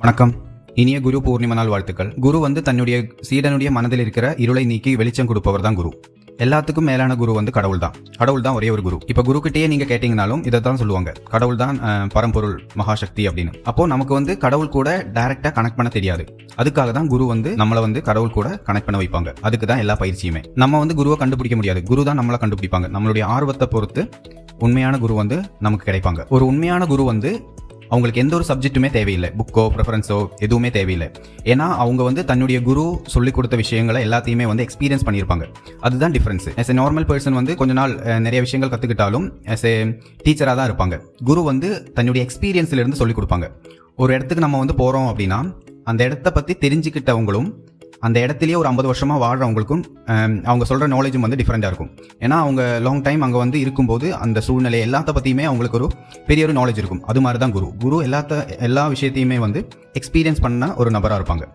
வணக்கம். இனிய குரு பூர்ணிம நாள் வாழ்த்துக்கள். குரு வந்து தன்னுடைய சீடனுடைய மனதில் இருக்கிற இருளை நீக்கி வெளிச்சம் கொடுப்பவர் தான் குரு. எல்லாத்துக்கும் மேலான குரு வந்து கடவுள் தான். கடவுள் தான் ஒரே ஒரு குரு. இப்ப குரு கிட்டேயே நீங்க கேட்டீங்கனாலும் இதை தான் சொல்லுவாங்க, கடவுள் தான் பரம்பொருள் மகாசக்தி அப்படின்னு. அப்போ நமக்கு வந்து கடவுள் கூட டைரக்டா கனெக்ட் பண்ண தெரியாது. அதுக்காக தான் குரு வந்து நம்மளை வந்து கடவுள் கூட கனெக்ட் பண்ண வைப்பாங்க. அதுக்கு தான் எல்லா பயிற்சியுமே. நம்ம வந்து குருவை கண்டுபிடிக்க முடியாது, குரு தான் நம்மளை கண்டுபிடிப்பாங்க. நம்மளுடைய ஆர்வத்தை பொறுத்து உண்மையான குரு வந்து நமக்கு கிடைப்பாங்க. ஒரு உண்மையான குரு வந்து அவங்களுக்கு எந்த ஒரு சப்ஜெக்ட்டுமே தேவையில்லை, புக்கோ ப்ரெஃபரன்ஸோ எதுவுமே தேவையில்லை. ஏன்னா அவங்க வந்து தன்னுடைய குரு சொல்லிக் கொடுத்த விஷயங்களை எல்லாத்தையுமே வந்து எக்ஸ்பீரியன்ஸ் பண்ணியிருப்பாங்க. அதுதான் difference. As a normal person வந்து கொஞ்ச நாள் நிறைய விஷயங்கள் கற்றுக்கிட்டாலும் ஆஸ் எ டீச்சராக தான் இருப்பாங்க. குரு வந்து தன்னுடைய எக்ஸ்பீரியன்ஸ்ல இருந்து சொல்லிக் கொடுப்பாங்க. ஒரு இடத்துக்கு நம்ம வந்து போகிறோம் அப்படின்னா அந்த இடத்த பற்றி தெரிஞ்சுக்கிட்டவங்களும் அந்த இடத்துலயே ஒரு 50 வருஷமா வாழ்றவங்களுக்கும் அவங்க சொல்ற நாலேஜும் வந்து டிஃப்ரெண்டா இருக்கும். ஏன்னா அவங்க லாங் டைம் அங்க வந்து இருக்கும்போது அந்த சூழ்நிலை எல்லாத்த பத்தியுமே அவங்களுக்கு ஒரு பெரிய ஒரு நாலேஜ் இருக்கும். அது மாதிரி தான் குரு. குரு எல்லா விஷயத்தையுமே வந்து எக்ஸ்பீரியன்ஸ் பண்ண ஒரு நபரா இருப்பாங்க.